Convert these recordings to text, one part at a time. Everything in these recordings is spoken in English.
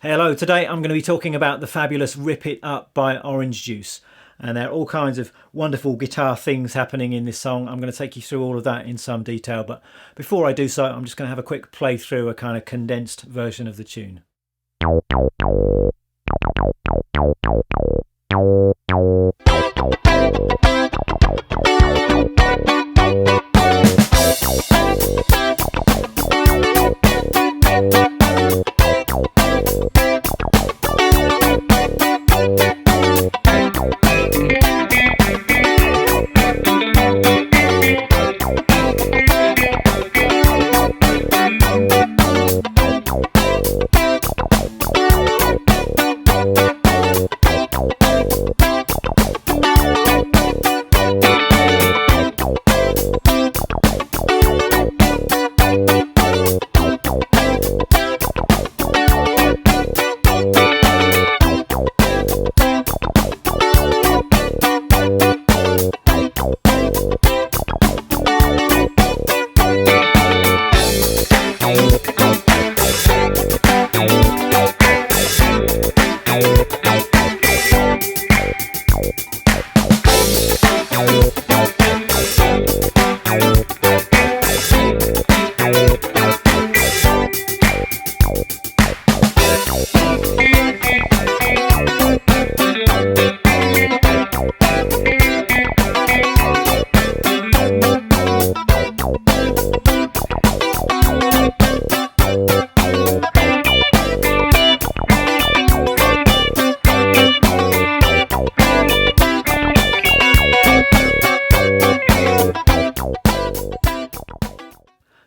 Hello, today I'm going to be talking about the fabulous Rip It Up by Orange Juice. And there are all kinds of wonderful guitar things happening in this song. I'm going to take you through all of that in some detail, but before I do so, I'm just going to have a quick play through a kind of condensed version of the tune.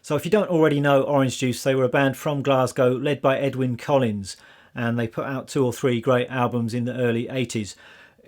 So if you don't already know Orange Juice, they were a band from Glasgow led by Edwyn Collins, and they put out 2 or 3 great albums in the early 80s.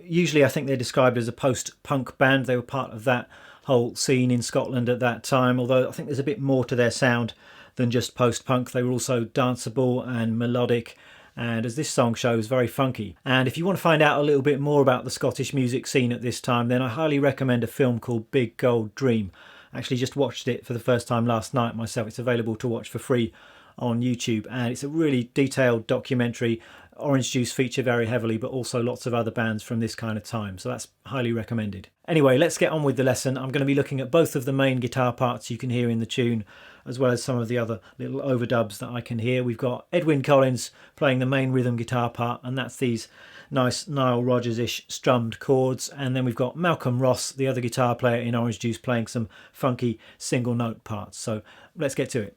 Usually I think they're described as a post-punk band. They were part of that whole scene in Scotland at that time, although I think there's a bit more to their sound than just post-punk. They were also danceable and melodic, and as this song shows, very funky. And if you want to find out a little bit more about the Scottish music scene at this time, then I highly recommend a film called Big Gold Dream. I actually just watched it for the first time last night myself. It's available to watch for free on YouTube, and it's a really detailed documentary. Orange Juice feature very heavily, but also lots of other bands from this kind of time, so that's highly recommended. Anyway, let's get on with the lesson. I'm going to be looking at both of the main guitar parts you can hear in the tune, as well as some of the other little overdubs that I can hear. We've got Edwyn Collins playing the main rhythm guitar part, and that's these nice Nile Rodgers-ish strummed chords, and then we've got Malcolm Ross, the other guitar player in Orange Juice, playing some funky single note parts. So let's get to it.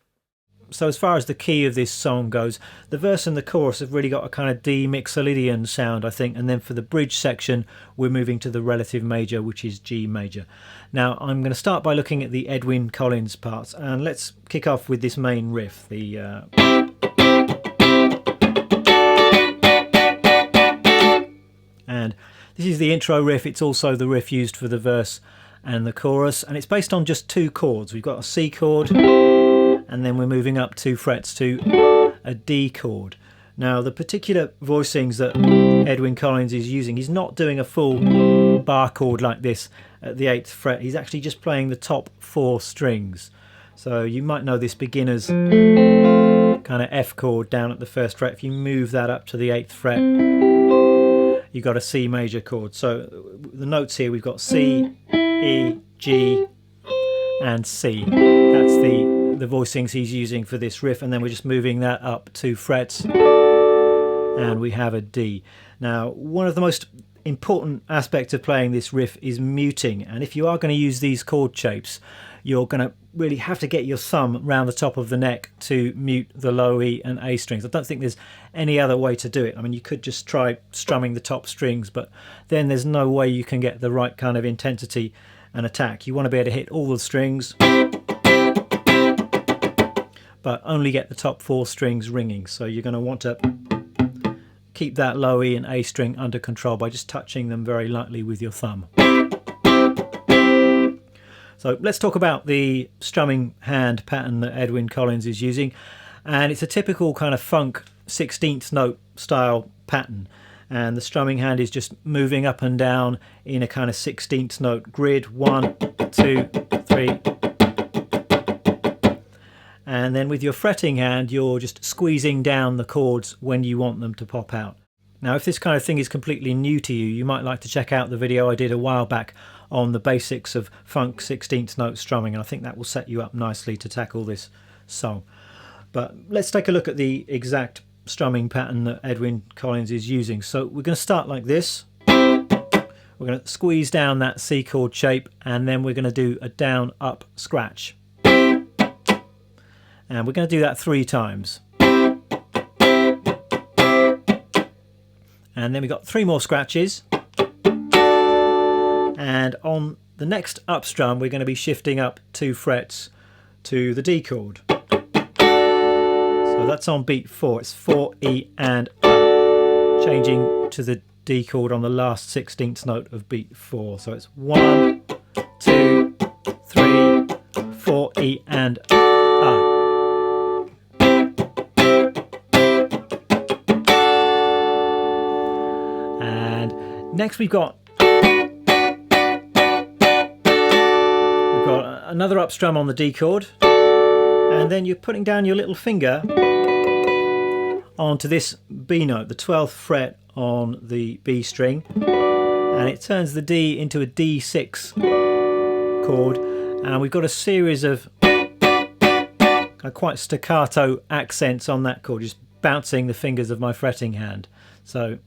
So as far as the key of this song goes, the verse and the chorus have really got a kind of D Mixolydian sound, I think, and then for the bridge section we're moving to the relative major, which is G major. Now I'm going to start by looking at the Edwyn Collins parts, and let's kick off with this main riff, the and this is the intro riff. It's also the riff used for the verse and the chorus, and it's based on just 2 chords. We've got a C chord, and then we're moving up 2 frets to a D chord. Now the particular voicings that Edwyn Collins is using, he's not doing a full bar chord like this at the 8th fret. He's actually just playing the top 4 strings. So you might know this beginner's kind of F chord down at the 1st fret. If you move that up to the 8th fret, you've got a C major chord. So the notes here, we've got C, E, G and C. That's the voicings he's using for this riff, and then we're just moving that up 2 frets and we have a D. Now one of the most important aspects of playing this riff is muting, and if you are going to use these chord shapes, you're going to really have to get your thumb round the top of the neck to mute the low E and A strings. I don't think there's any other way to do it. I mean, you could just try strumming the top strings, but then there's no way you can get the right kind of intensity and attack. You want to be able to hit all the strings, but only get the top 4 strings ringing. So you're going to want to keep that low E and A string under control by just touching them very lightly with your thumb. So let's talk about the strumming hand pattern that Edwyn Collins is using, and it's a typical kind of funk 16th note style pattern, and the strumming hand is just moving up and down in a kind of 16th note grid, 1, 2, 3, and then with your fretting hand you're just squeezing down the chords when you want them to pop out. Now if this kind of thing is completely new to you, you might like to check out the video I did a while back on the basics of funk 16th note strumming, and I think that will set you up nicely to tackle this song. But let's take a look at the exact strumming pattern that Edwyn Collins is using. So we're going to start like this. We're going to squeeze down that C chord shape, and then we're going to do a down up scratch, and we're going to do that 3 times, and then we've got 3 more scratches, and on the next up strum we're going to be shifting up 2 frets to the D chord. So that's on beat 4, it's 4, E and up, changing to the D chord on the last 16th note of beat 4. So it's 1, 2, 3, 4, E and up. And next we've got another up strum on the D chord, and then you're putting down your little finger onto this B note, the 12th fret on the B string, and it turns the D into a D6 chord, and we've got a series of quite staccato accents on that chord, just bouncing the fingers of my fretting hand. So,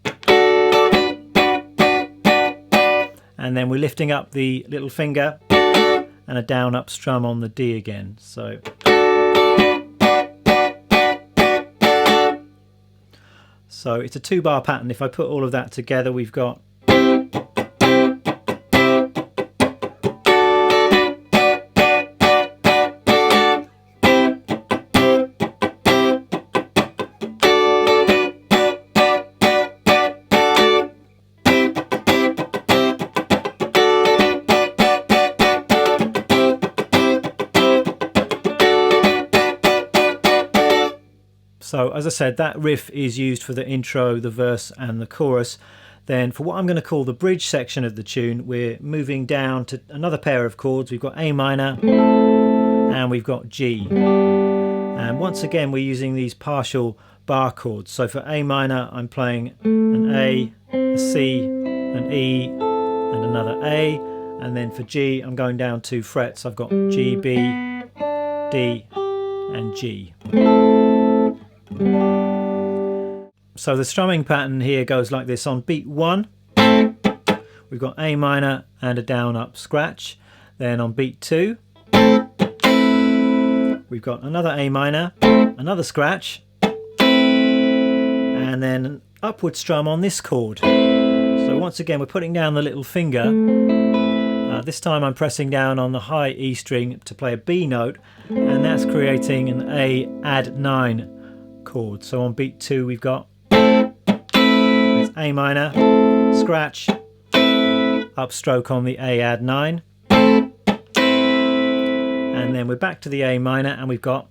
and then we're lifting up the little finger and a down up strum on the D again. So it's a 2-bar pattern. If I put all of that together, we've got So as I said, that riff is used for the intro, the verse and the chorus. Then for what I'm going to call the bridge section of the tune, we're moving down to another pair of chords. We've got A minor and we've got G. And once again we're using these partial bar chords. So for A minor I'm playing an A, a C, an E and another A. And then for G I'm going down 2 frets. I've got G, B, D and G. So the strumming pattern here goes like this. On beat 1 we've got A minor and a down up scratch. Then on beat 2 we've got another A minor, another scratch, and then an upward strum on this chord. So once again we're putting down the little finger. This time I'm pressing down on the high E string to play a B note, and that's creating an A add 9 chord. So on beat 2 we've got A minor, scratch, upstroke on the A add 9, and then we're back to the A minor and we've got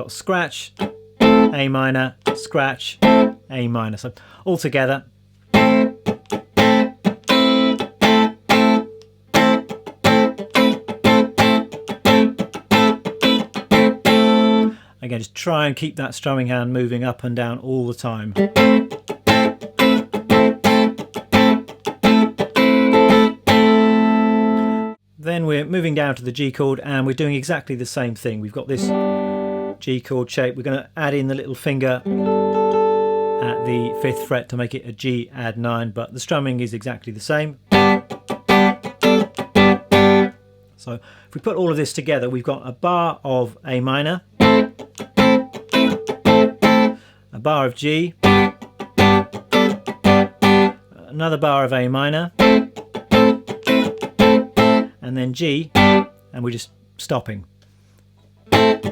scratch, A minor, scratch, A minor. So all together. Again, just try and keep that strumming hand moving up and down all the time. Then we're moving down to the G chord and we're doing exactly the same thing. We've got this G chord shape. We're going to add in the little finger at the 5th fret to make it a G add 9, but the strumming is exactly the same. So if we put all of this together, we've got a bar of A minor, a bar of G, another bar of A minor, and then G, and we're just stopping. And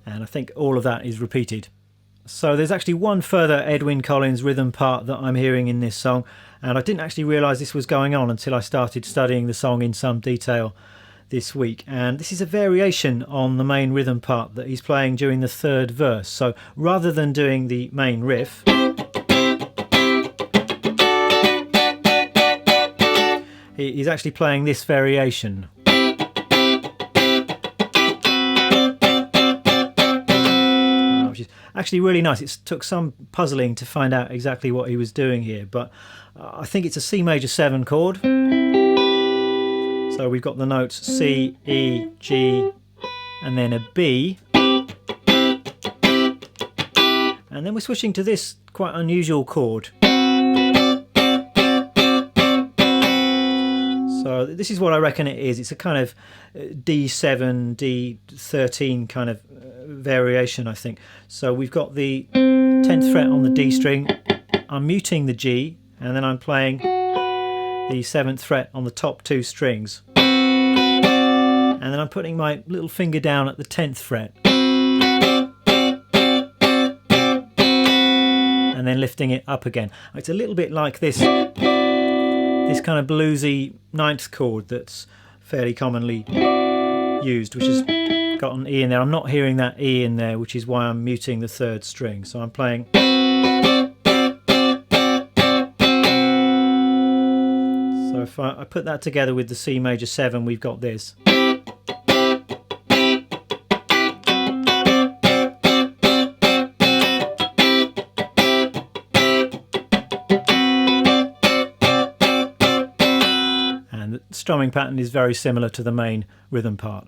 I think all of that is repeated. So there's actually one further Edwyn Collins rhythm part that I'm hearing in this song, and I didn't actually realise this was going on until I started studying the song in some detail this week. And this is a variation on the main rhythm part that he's playing during the 3rd verse. So rather than doing the main riff, he's actually playing this variation. Which is actually really nice. It took some puzzling to find out exactly what he was doing here, but I think it's a C major 7 chord. So we've got the notes C, E, G, and then a B. And then we're switching to this quite unusual chord. So this is what I reckon it is. It's a kind of D7, D13 kind of variation, I think. So we've got the 10th fret on the D string. I'm muting the G, and then I'm playing the 7th fret on the top 2 strings. And then I'm putting my little finger down at the 10th fret. And then lifting it up again. It's a little bit like this kind of bluesy 9th chord that's fairly commonly used, which has got an E in there. I'm not hearing that E in there, which is why I'm muting the 3rd string. So I'm playing. So if I put that together with the C major 7, we've got this. Strumming pattern is very similar to the main rhythm part.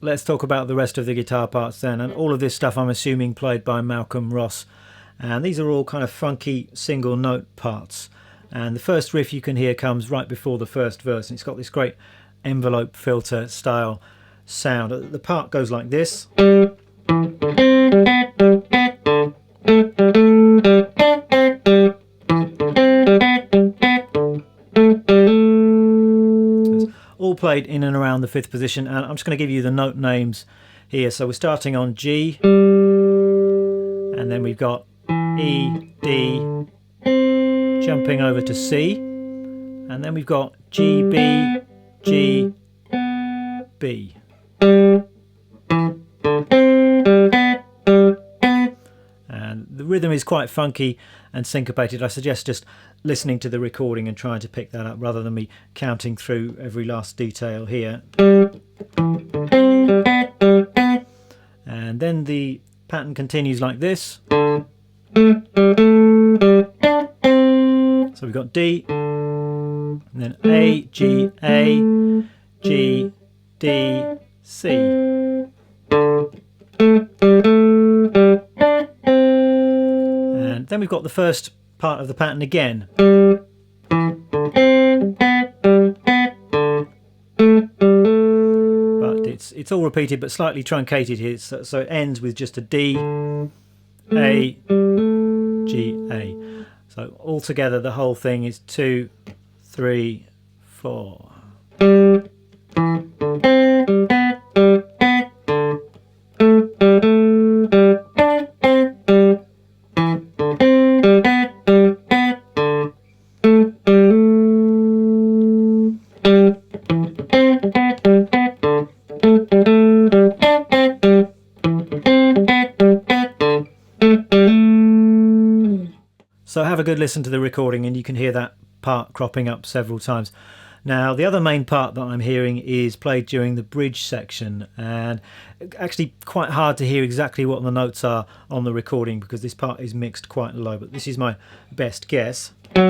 Let's talk about the rest of the guitar parts then, and all of this stuff I'm assuming played by Malcolm Ross, and these are all kind of funky single note parts. And the first riff you can hear comes right before the first verse, and it's got this great envelope filter style sound. The part goes like this. All played in and around the 5th position, and I'm just going to give you the note names here. So we're starting on G, and then we've got E, D, jumping over to C, and then we've got G, B, G, B. And the rhythm is quite funky and syncopated. I suggest just listening to the recording and trying to pick that up rather than me counting through every last detail here. And then the pattern continues like this. So we've got D, and then A, G, A, G, D, C. And then we've got the first part of the pattern again. But it's all repeated but slightly truncated here, so it ends with just a D, A, G, A. So altogether the whole thing is 2, 3, 4. So have a good listen to the recording and you can hear that part cropping up several times. Now the other main part that I'm hearing is played during the bridge section, and actually quite hard to hear exactly what the notes are on the recording because this part is mixed quite low, but this is my best guess. So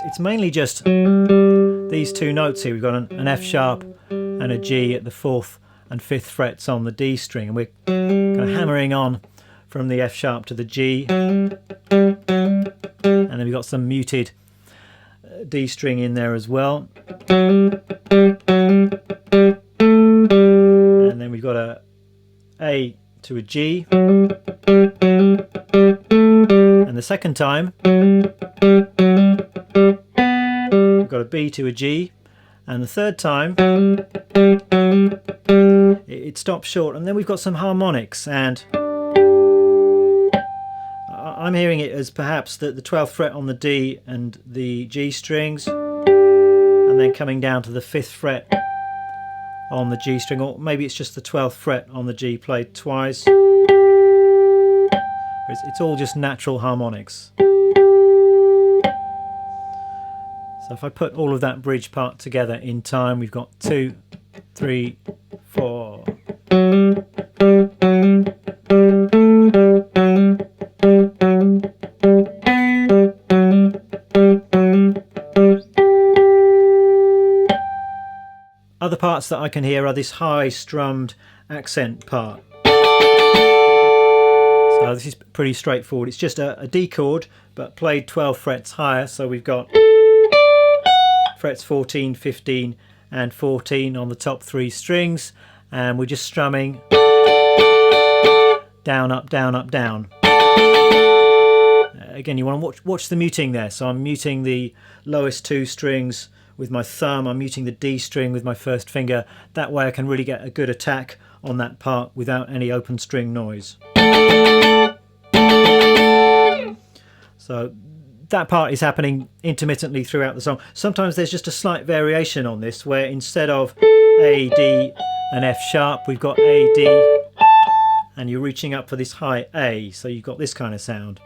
it's mainly just these two notes here. We've got an F sharp and a G at the 4th and 5th frets on the D string, and we're kind of hammering on from the F sharp to the G, and then we've got some muted D string in there as well, and then we've got a to a G, and the second time we've got a B to a G, and the third time it stops short, and then we've got some harmonics, and I'm hearing it as perhaps the 12th fret on the D and the G strings, and then coming down to the 5th fret on the G string, or maybe it's just the 12th fret on the G played twice. It's all just natural harmonics. So if I put all of that bridge part together in time, we've got 2, 3, 4. Other parts that I can hear are this high strummed accent part. So this is pretty straightforward. It's just a D chord, but played 12 frets higher. So we've got frets 14, 15 and 14 on the top 3 strings, and we're just strumming down, up, down, up, down. Again, you want to watch the muting there. So I'm muting the lowest 2 strings with my thumb, I'm muting the D string with my first finger. That way I can really get a good attack on that part without any open string noise. So that part is happening intermittently throughout the song. Sometimes there's just a slight variation on this, where instead of A, D and F sharp, we've got A, D, and you're reaching up for this high A, so you've got this kind of sound.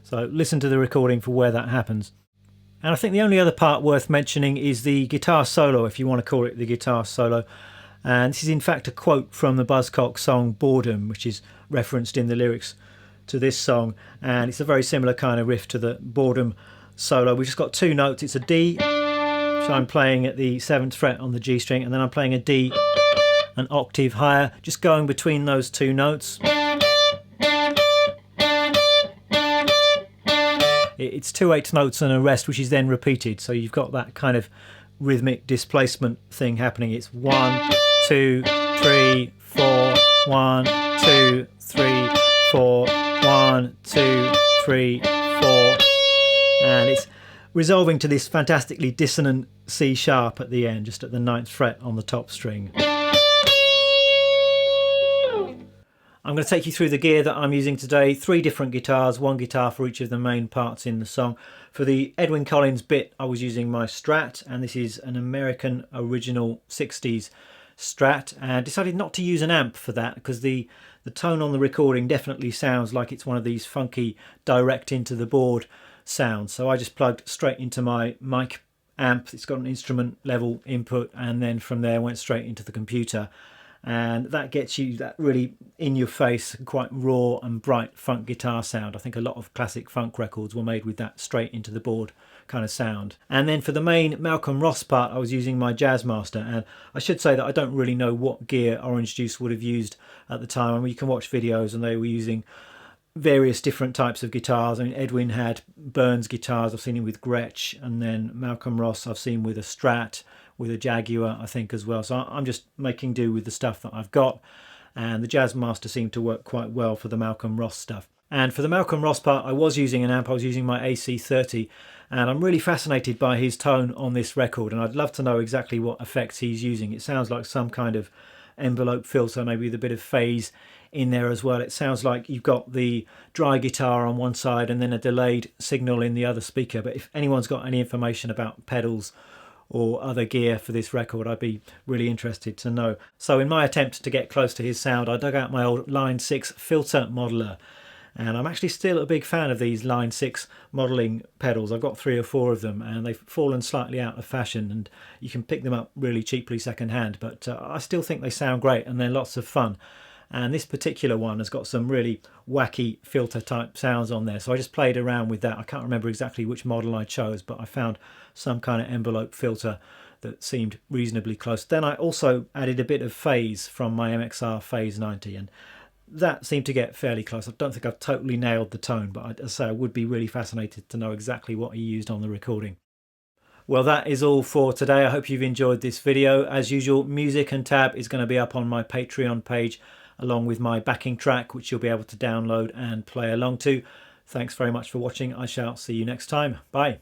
So listen to the recording for where that happens. And I think the only other part worth mentioning is the guitar solo, if you want to call it the guitar solo. And this is in fact a quote from the Buzzcocks song Boredom, which is referenced in the lyrics to this song. And it's a very similar kind of riff to the Boredom solo. We've just got 2 notes. It's a D, which I'm playing at the 7th fret on the G string, and then I'm playing a D an octave higher, just going between those 2 notes. It's 2 8 notes and a rest, which is then repeated, so you've got that kind of rhythmic displacement thing happening. It's 1, 2, 3, 4, 1, 2, 3, 4, 1, 2, 3, 4, and it's resolving to this fantastically dissonant C sharp at the end, just at the 9th fret on the top string. I'm going to take you through the gear that I'm using today. 3 different guitars, 1 guitar for each of the main parts in the song. For the Edwyn Collins bit, I was using my Strat, and this is an American original 60s Strat, and decided not to use an amp for that because the tone on the recording definitely sounds like it's one of these funky direct into the board sounds. So I just plugged straight into my mic amp. It's got an instrument level input, and then from there went straight into the computer. And that gets you that really in your face, quite raw and bright funk guitar sound. I think a lot of classic funk records were made with that straight into the board kind of sound. And then for the main Malcolm Ross part, I was using my Jazzmaster, and I should say that I don't really know what gear Orange Juice would have used at the time. I mean, you can watch videos and they were using various different types of guitars. I mean, Edwyn had Burns guitars, I've seen him with Gretsch, and then Malcolm Ross I've seen with a Strat, with a Jaguar I think as well. So I'm just making do with the stuff that I've got, and the Jazzmaster seemed to work quite well for the Malcolm Ross stuff. And for the Malcolm Ross part, I was using an amp. I was using my AC30, and I'm really fascinated by his tone on this record, and I'd love to know exactly what effects he's using. It sounds like some kind of envelope filter, maybe with a bit of phase in there as well. It sounds like you've got the dry guitar on one side and then a delayed signal in the other speaker. But if anyone's got any information about pedals or other gear for this record, I'd be really interested to know. So in my attempt to get close to his sound, I dug out my old Line 6 filter modeler, and I'm actually still a big fan of these Line 6 modelling pedals. I've got 3 or 4 of them, and they've fallen slightly out of fashion, and you can pick them up really cheaply second hand, but I still think they sound great and they're lots of fun. And this particular one has got some really wacky filter type sounds on there, so I just played around with that. I can't remember exactly which model I chose, but I found some kind of envelope filter that seemed reasonably close. Then I also added a bit of phase from my MXR Phase 90, and that seemed to get fairly close. I don't think I've totally nailed the tone, but as I say, I would be really fascinated to know exactly what he used on the recording. Well, that is all for today. I hope you've enjoyed this video. As usual, music and tab is going to be up on my Patreon page, along with my backing track, which you'll be able to download and play along to. Thanks very much for watching. I shall see you next time. Bye.